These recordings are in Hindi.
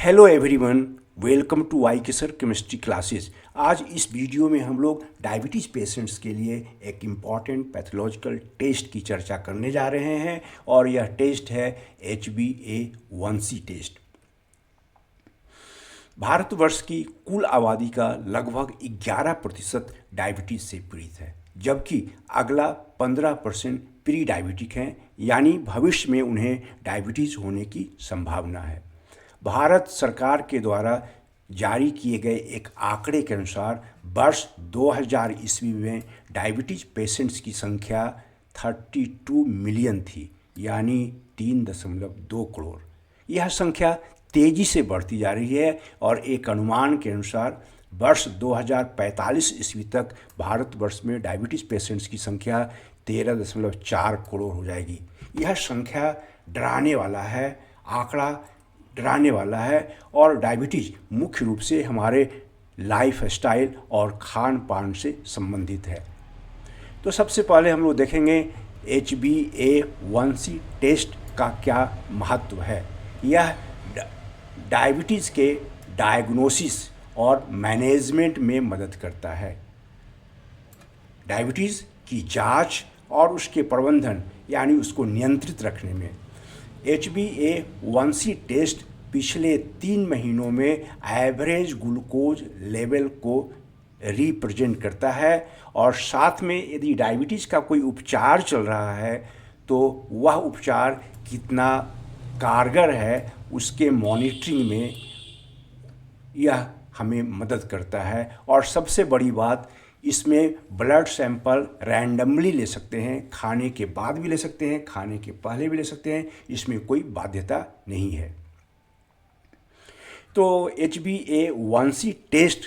Hello everyone, welcome to Y K sir chemistry classes. आज इस वीडियो में हम लोग डायबिटीज़ पेशेंट्स के लिए एक इम्पॉर्टेंट पैथोलॉजिकल टेस्ट की चर्चा करने जा रहे हैं और यह टेस्ट है HbA1c टेस्ट। भारतवर्ष की कुल आबादी का लगभग 11% डायबिटीज़ से पीड़ित है, जबकि अगला 15% प्री डायबिटिक हैं, यानी भविष्य में उन्हें डायबिटीज़ होने की संभावना है। भारत सरकार के द्वारा जारी किए गए एक आंकड़े के अनुसार वर्ष 2000 ईस्वी में डायबिटीज पेशेंट्स की संख्या 32 मिलियन थी, यानी 3.2 करोड़। यह संख्या तेज़ी से बढ़ती जा रही है और एक अनुमान के अनुसार वर्ष 2045 ईस्वी तक भारतवर्ष में डायबिटीज़ पेशेंट्स की संख्या 13.4 करोड़ हो जाएगी। यह संख्या डराने वाला है, आंकड़ा डराने वाला है और डायबिटीज़ मुख्य रूप से हमारे लाइफ स्टाइल और खान पान से संबंधित है। तो सबसे पहले हम लोग देखेंगे HbA1c टेस्ट का क्या महत्व है। यह डायबिटीज़ के डायग्नोसिस और मैनेजमेंट में मदद करता है। डायबिटीज़ की जांच और उसके प्रबंधन यानी उसको नियंत्रित रखने में HbA1c टेस्ट पिछले 3 महीनों में एवरेज ग्लूकोज लेवल को रिप्रेजेंट करता है और साथ में यदि डायबिटीज़ का कोई उपचार चल रहा है तो वह उपचार कितना कारगर है उसके मॉनिटरिंग में यह हमें मदद करता है। और सबसे बड़ी बात, इसमें ब्लड सैंपल रैंडमली ले सकते हैं, खाने के बाद भी ले सकते हैं, खाने के पहले भी ले सकते हैं, इसमें कोई बाध्यता नहीं है। तो HbA1c टेस्ट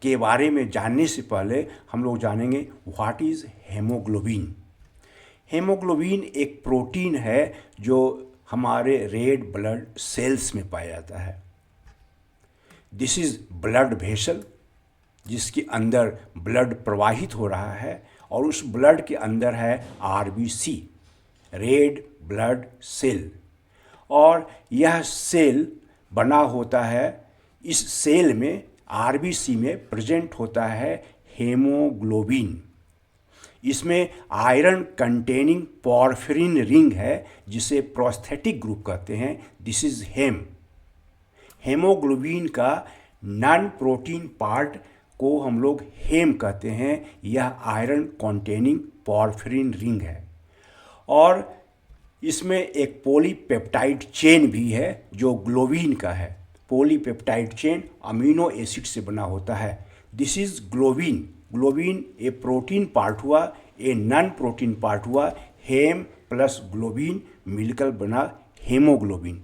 के बारे में जानने से पहले हम लोग जानेंगे व्हाट इज़ हेमोग्लोबिन। हेमोग्लोबिन एक प्रोटीन है जो हमारे रेड ब्लड सेल्स में पाया जाता है। दिस इज़ ब्लड वेसल जिसके अंदर ब्लड प्रवाहित हो रहा है और उस ब्लड के अंदर है RBC, रेड ब्लड सेल, और यह सेल बना होता है, इस सेल में RBC में प्रेजेंट होता है हेमोग्लोबिन। इसमें आयरन कंटेनिंग पॉर्फिरिन रिंग है जिसे प्रोस्थेटिक ग्रुप कहते हैं। दिस इज़ हेमोग्लोबिन का नॉन प्रोटीन पार्ट को हम लोग हेम कहते हैं। यह आयरन कंटेनिंग पॉर्फिरिन रिंग है और इसमें एक पॉलीपेप्टाइड चेन भी है जो ग्लोबिन का है। पॉलीपेप्टाइड चेन अमीनो एसिड से बना होता है। This is globin. Globin A protein part हुआ, ए नॉन प्रोटीन पार्ट हुआ। हेम प्लस ग्लोबिन मिलकर बना हेमोग्लोबिन।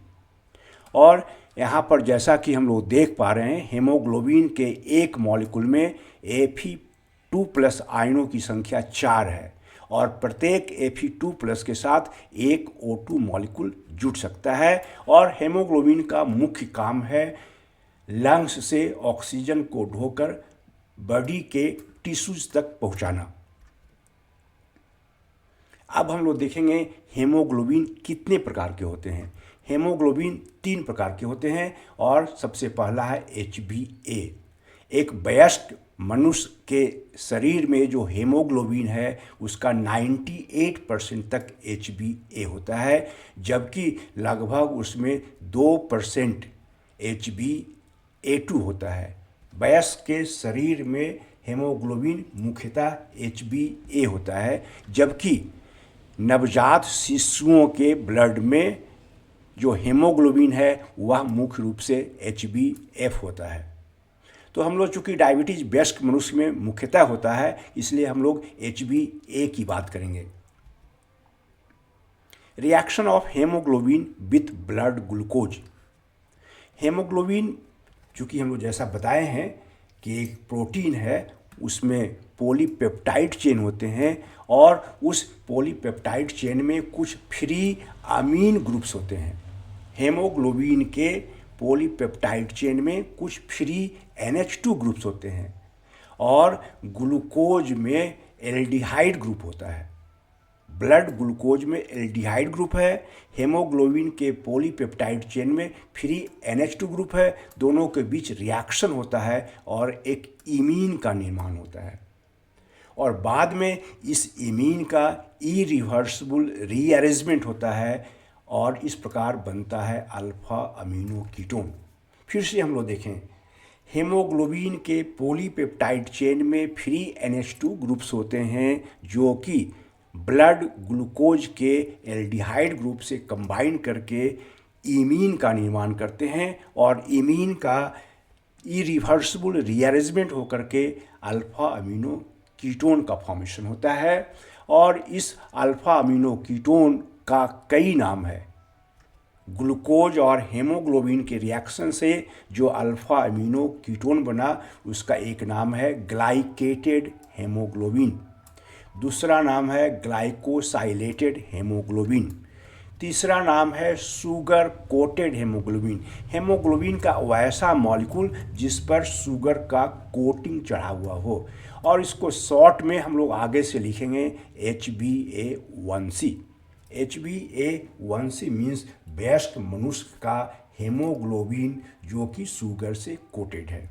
और यहाँ पर जैसा कि हम लोग देख पा रहे हैं, हेमोग्लोबिन के एक मॉलिक्यूल में Fe2+ आयनों की संख्या 4 है और प्रत्येक Fe2+ के साथ एक O2 मॉलिक्यूल जुड़ सकता है। और हेमोग्लोबिन का मुख्य काम है लंग्स से ऑक्सीजन को ढोकर बॉडी के टिश्यूज तक पहुंचाना। अब हम लोग देखेंगे हेमोग्लोबिन कितने प्रकार के होते हैं। हेमोग्लोबिन 3 प्रकार के होते हैं और सबसे पहला है HbA। एक वयस्क मनुष्य के शरीर में जो हेमोग्लोबिन है उसका 98% तक HbA होता है, जबकि लगभग उसमें 2% HbA2 होता है। वयस्क के शरीर में हेमोग्लोबिन मुख्यतः HbA होता है, जबकि नवजात शिशुओं के ब्लड में जो हेमोग्लोबिन है वह मुख्य रूप से HbF होता है। तो हम लोग चूँकि डायबिटीज़ वयस्क मनुष्य में मुख्यतः होता है, इसलिए हम लोग HbA की बात करेंगे। Reaction of haemoglobin with blood glucose. Haemoglobin चूँकि हम लोग जैसा बताए हैं कि एक प्रोटीन है, उसमें पॉलीपेप्टाइड चेन होते हैं और उस पॉलीपेप्टाइड चेन में कुछ फ्री अमीन ग्रुप्स होते हैं। हेमोग्लोबिन के पॉलीपेप्टाइड चेन में कुछ फ्री NH2 ग्रुप्स होते हैं और ग्लूकोज में एल्डिहाइड ग्रुप होता है। ब्लड ग्लूकोज में एल्डिहाइड ग्रुप है, हेमोग्लोबिन के पॉलीपेप्टाइड चेन में फ्री NH2 ग्रुप है, दोनों के बीच रिएक्शन होता है और एक इमीन का निर्माण होता है और बाद में इस इमीन का इरिवर्सिबल रीअरेंजमेंट होता है और इस प्रकार बनता है अल्फा अमीनो कीटोन। फिर से हम लोग देखें, हेमोग्लोबिन के पॉलीपेप्टाइड चेन में फ्री NH2 ग्रुप्स होते हैं जो कि ब्लड ग्लूकोज के एल्डिहाइड ग्रुप से कंबाइन करके इमीन का निर्माण करते हैं और इमीन का इरिवर्सिबल रीअरेंजमेंट होकर के अल्फा अमीनो कीटोन का फॉर्मेशन होता है और इस अल्फा अमीनो कीटोन का कई नाम है। ग्लूकोज और हेमोग्लोबिन के रिएक्शन से जो अल्फा अमीनो कीटोन बना उसका एक नाम है ग्लाइकेटेड हेमोग्लोबिन, दूसरा नाम है ग्लाइकोसाइलेटेड हेमोग्लोबिन, तीसरा नाम है शुगर कोटेड हेमोग्लोबिन। हेमोग्लोबिन का वैसा मॉलिक्यूल जिस पर शुगर का कोटिंग चढ़ा हुआ हो और इसको शॉर्ट में हम लोग आगे से लिखेंगे HbA1c। HbA1c मीन्स वयस्क मनुष्य का हेमोग्लोबिन जो कि शुगर से कोटेड है।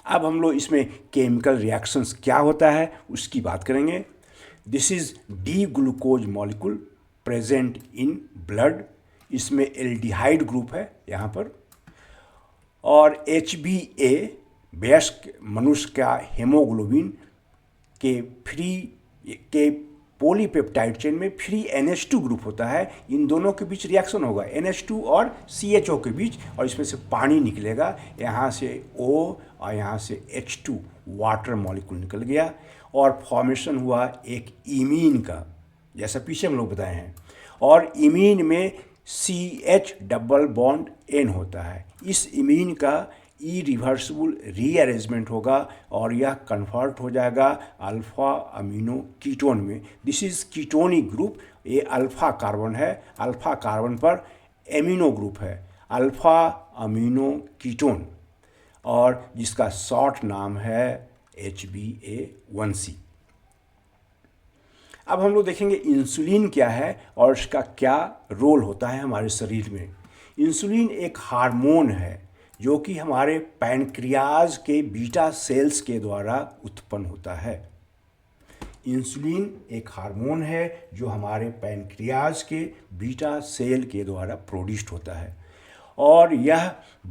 अब हम लोग इसमें केमिकल रिएक्शंस क्या होता है उसकी बात करेंगे। This is D glucose molecule present in blood, इसमें एल्डिहाइड ग्रुप है यहाँ पर और HbA वयस्क मनुष्य का हेमोग्लोबिन के पॉलीपेप्टाइड चेन में फ्री NH2 ग्रुप होता है। इन दोनों के बीच रिएक्शन होगा NH2 और CHO के बीच और इसमें से पानी निकलेगा, यहाँ से O और यहाँ से H2 वाटर मॉलिक्यूल निकल गया और फॉर्मेशन हुआ एक इमीन का, जैसा पीछे हम लोग बताए हैं और इमीन में CH डबल बॉन्ड N होता है। इस इमीन का इरिवर्सिबल रीअरेंजमेंट होगा और यह कन्वर्ट हो जाएगा अल्फा अमीनो कीटोन में। दिस इज कीटोनिक ग्रुप, ये अल्फा कार्बन है, अल्फा कार्बन पर एमिनो ग्रुप है अल्फा अमीनो कीटोन और जिसका शॉर्ट नाम है HbA1c। अब हम लोग देखेंगे इंसुलिन क्या है और इसका क्या रोल होता है हमारे शरीर में। इंसुलिन एक हार्मोन है जो कि हमारे पैनक्रियाज के बीटा सेल्स के द्वारा उत्पन्न होता है। इंसुलिन एक हार्मोन है जो हमारे पैनक्रियाज के बीटा सेल के द्वारा प्रोड्यूस्ड होता है और यह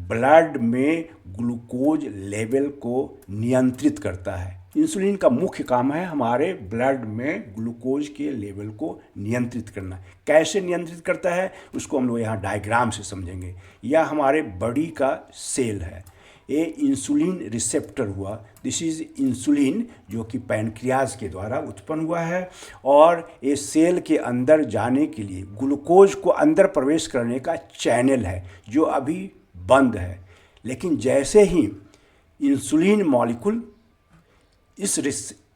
ब्लड में ग्लूकोज लेवल को नियंत्रित करता है। इंसुलिन का मुख्य काम है हमारे ब्लड में ग्लूकोज के लेवल को नियंत्रित करना। कैसे नियंत्रित करता है उसको हम लोग यहाँ डायग्राम से समझेंगे। यह हमारे बॉडी का सेल है, ये इंसुलिन रिसेप्टर हुआ। दिस इज इंसुलिन जो कि पैनक्रियाज के द्वारा उत्पन्न हुआ है और ये सेल के अंदर जाने के लिए ग्लूकोज को अंदर प्रवेश करने का चैनल है जो अभी बंद है। लेकिन जैसे ही इंसुलिन मॉलिक्यूल इस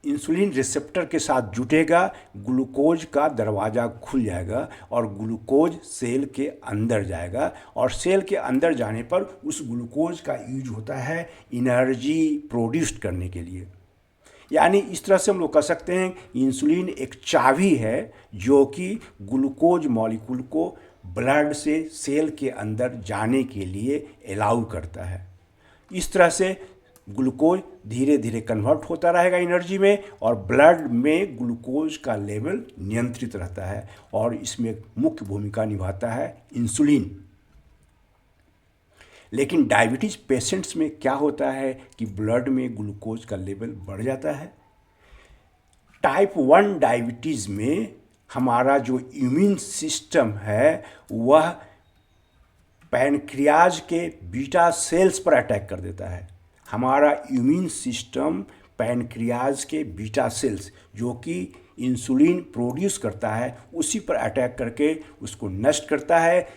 इंसुलिन रिसेप्टर के साथ जुटेगा ग्लूकोज का दरवाज़ा खुल जाएगा और ग्लूकोज सेल के अंदर जाएगा और सेल के अंदर जाने पर उस ग्लूकोज का यूज होता है एनर्जी प्रोड्यूस करने के लिए। यानी इस तरह से हम लोग कह सकते हैं इंसुलिन एक चाबी है जो कि ग्लूकोज मॉलिक्यूल को ब्लड से सेल के अंदर जाने के लिए अलाउ करता है। इस तरह से ग्लूकोज धीरे धीरे कन्वर्ट होता रहेगा एनर्जी में और ब्लड में ग्लूकोज का लेवल नियंत्रित रहता है और इसमें मुख्य भूमिका निभाता है इंसुलिन। लेकिन डायबिटीज़ पेशेंट्स में क्या होता है कि ब्लड में ग्लूकोज का लेवल बढ़ जाता है। टाइप 1 डायबिटीज़ में हमारा जो इम्यून सिस्टम है वह पैनक्रियाज के बीटा सेल्स पर अटैक कर देता है। हमारा इम्यून सिस्टम पैनक्रियाज के बीटा सेल्स जो कि इंसुलिन प्रोड्यूस करता है उसी पर अटैक करके उसको नष्ट करता है।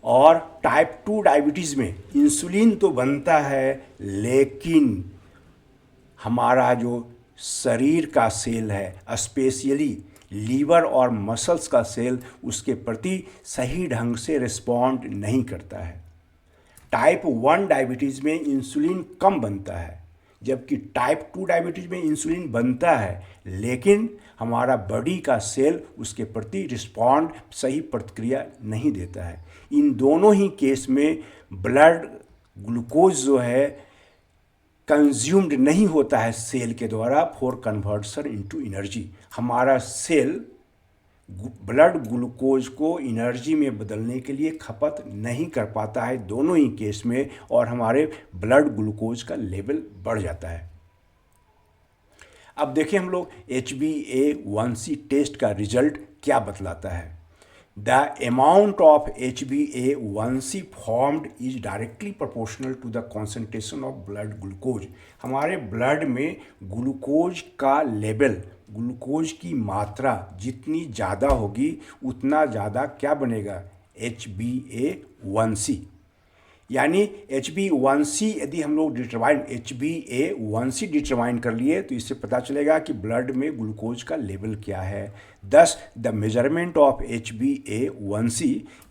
और टाइप 2 डायबिटीज़ में इंसुलिन तो बनता है लेकिन हमारा जो शरीर का सेल है स्पेशली लीवर और मसल्स का सेल उसके प्रति सही ढंग से रिस्पॉन्ड नहीं करता है। टाइप 1 डायबिटीज़ में इंसुलिन कम बनता है जबकि टाइप 2 डायबिटीज़ में इंसुलिन बनता है, लेकिन हमारा बॉडी का सेल उसके प्रति रिस्पॉन्ड, सही प्रतिक्रिया नहीं देता है। इन दोनों ही केस में ब्लड ग्लूकोज जो है कंज्यूम्ड नहीं होता है सेल के द्वारा फॉर कन्वर्सन इनटू एनर्जी। हमारा सेल ब्लड ग्लूकोज को एनर्जी में बदलने के लिए खपत नहीं कर पाता है दोनों ही केस में, और हमारे ब्लड ग्लूकोज का लेवल बढ़ जाता है। अब देखें हम लोग HbA1c टेस्ट का रिजल्ट क्या बतलाता है। The amount of HbA1c formed is directly proportional to the concentration of blood glucose. हमारे ब्लड में ग्लूकोज का लेवल, ग्लूकोज की मात्रा जितनी ज़्यादा होगी उतना ज़्यादा क्या बनेगा, HbA1c। यानी HbA1c यदि हम लोग HbA1c डिटरमाइन कर लिए तो इससे पता चलेगा कि ब्लड में ग्लूकोज का लेवल क्या है। Thus the measurement of HbA1c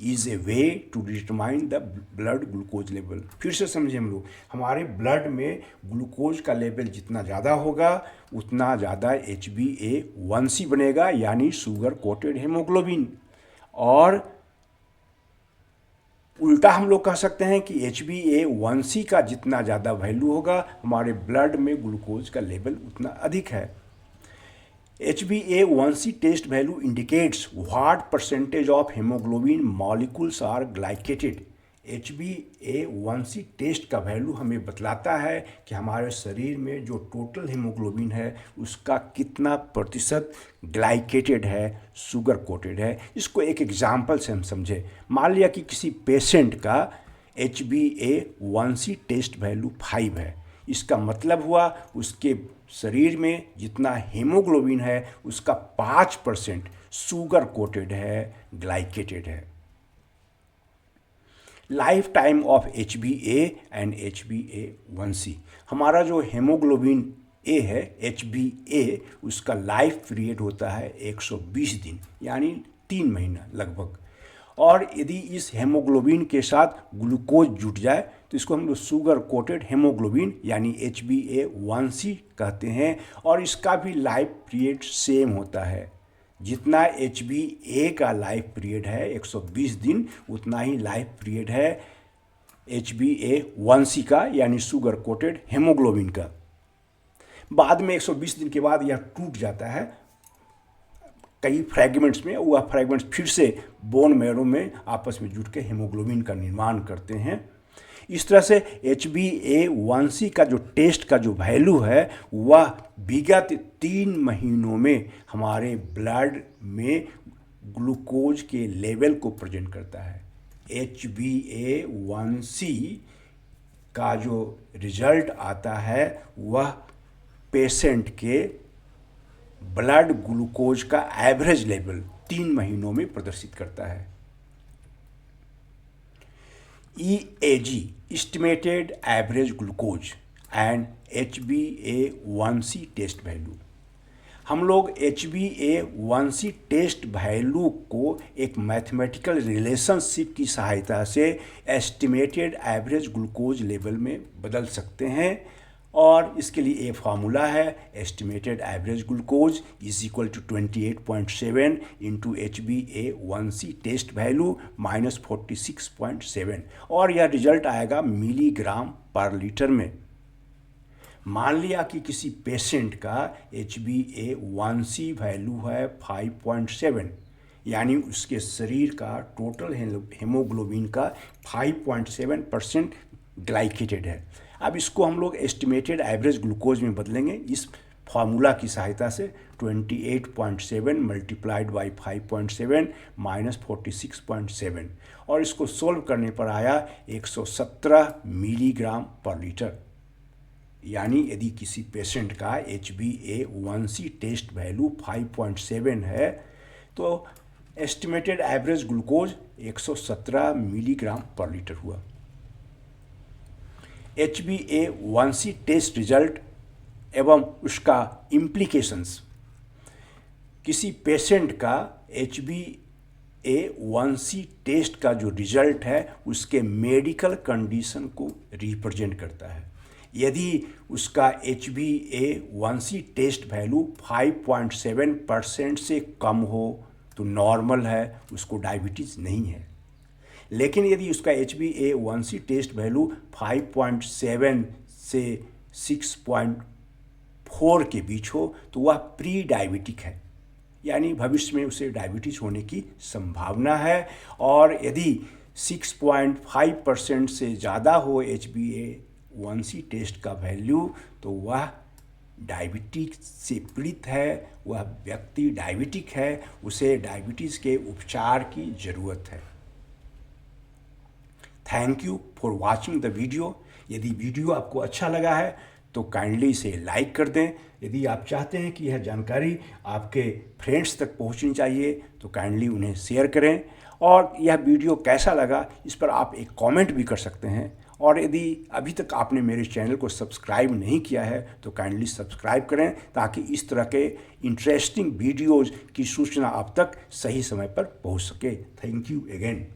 is a way to determine the blood glucose level. फिर से समझे हम लोग, हमारे ब्लड में ग्लूकोज का लेवल जितना ज़्यादा होगा उतना ज़्यादा HbA1c बनेगा, यानी शुगर कोटेड हेमोग्लोबिन। और उल्टा हम लोग कह सकते हैं कि HbA1c का जितना ज़्यादा वैल्यू होगा हमारे ब्लड में ग्लूकोज का लेवल उतना अधिक है। HbA1c test value indicates what percentage of haemoglobin molecules are glycated. HbA1c test का वैल्यू हमें बतलाता है कि हमारे शरीर में जो टोटल हेमोग्लोबिन है उसका कितना प्रतिशत ग्लाइकेटेड है, शुगर कोटेड है। इसको एक एग्जाम्पल से हम समझें। मान लिया कि किसी पेशेंट का HbA1c टेस्ट वैल्यू 5 है। इसका मतलब हुआ उसके शरीर में जितना हेमोग्लोबिन है उसका 5% शुगर कोटेड है, ग्लाइकेटेड है। Life time of HbA and HbA1c, हमारा जो हेमोग्लोबिन A है HbA, उसका लाइफ पीरियड होता है 120 दिन, यानी 3 महीना लगभग। और यदि इस हेमोग्लोबिन के साथ ग्लूकोज जुट जाए तो इसको हम लोग शुगर कोटेड हेमोग्लोबिन यानी HbA1c कहते हैं, और इसका भी लाइफ पीरियड सेम होता है। जितना HbA का लाइफ पीरियड है 120 दिन, उतना ही लाइफ पीरियड है HbA1c का, यानी शुगर कोटेड हेमोग्लोबिन का। बाद में 120 दिन के बाद यह टूट जाता है कई फ्रैगमेंट्स में, वह फ्रैगमेंट्स फिर से बोन मैरो में आपस में जुट के हेमोग्लोबिन का निर्माण करते हैं। इस तरह से HbA1c का जो टेस्ट का जो वैल्यू है वह विगत 3 महीनों में हमारे ब्लड में ग्लूकोज के लेवल को प्रेजेंट करता है। HbA1c का जो रिजल्ट आता है वह पेशेंट के ब्लड ग्लूकोज का एवरेज लेवल 3 महीनों में प्रदर्शित करता है। EAG estimated average glucose and HbA1c test value. हम लोग HbA1c टेस्ट वैल्यू को एक मैथमेटिकल रिलेशनशिप की सहायता से एस्टिमेटेड एवरेज ग्लूकोज लेवल में बदल सकते हैं, और इसके लिए एक फार्मूला है estimated average glucose is equal to 28.7 into HbA1c test value minus 46.7, और यह रिजल्ट आएगा मिलीग्राम पर लीटर में। मान लिया कि किसी पेशेंट का HbA1c वैल्यू है 5.7, यानी उसके शरीर का टोटल हेमोग्लोबिन का 5.7% ग्लाइकेटेड है। अब इसको हम लोग एस्टिमेटेड एवरेज ग्लूकोज में बदलेंगे इस फार्मूला की सहायता से। 28.7 मल्टीप्लाइड बाई 5.7 माइनस 46.7, और इसको सोल्व करने पर आया 117 मिलीग्राम पर लीटर। यानी यदि किसी पेशेंट का HbA1c टेस्ट वैल्यू 5.7 है तो एस्टिमेटेड एवरेज ग्लूकोज 117 मिलीग्राम पर लीटर हुआ। HbA1c टेस्ट रिजल्ट एवं उसका इम्प्लीकेशंस। किसी पेशेंट का HbA1c टेस्ट का जो रिजल्ट है उसके मेडिकल कंडीशन को रिप्रेजेंट करता है। यदि उसका HbA1c टेस्ट वैल्यू 5.7% से कम हो तो नॉर्मल है, उसको डायबिटीज़ नहीं है। लेकिन यदि उसका HbA1c टेस्ट वैल्यू 5.7 से 6.4 के बीच हो तो वह प्री डायबिटिक है, यानी भविष्य में उसे डायबिटीज़ होने की संभावना है। और यदि 6.5% से ज़्यादा हो HbA1c टेस्ट का वैल्यू तो वह डायबिटीज से पीड़ित है, वह व्यक्ति डायबिटिक है, उसे डायबिटीज़ के उपचार की ज़रूरत है। Thank you for watching the video. यदि वीडियो आपको अच्छा लगा है तो काइंडली इसे लाइक कर दें। यदि आप चाहते हैं कि यह जानकारी आपके फ्रेंड्स तक पहुंचनी चाहिए तो काइंडली उन्हें शेयर करें। और यह वीडियो कैसा लगा इस पर आप एक कमेंट भी कर सकते हैं। और यदि अभी तक आपने मेरे चैनल को सब्सक्राइब नहीं किया है तो काइंडली सब्सक्राइब करें ताकि इस तरह के इंटरेस्टिंग वीडियोज़ की सूचना आप तक सही समय पर पहुंच सके। Thank you again.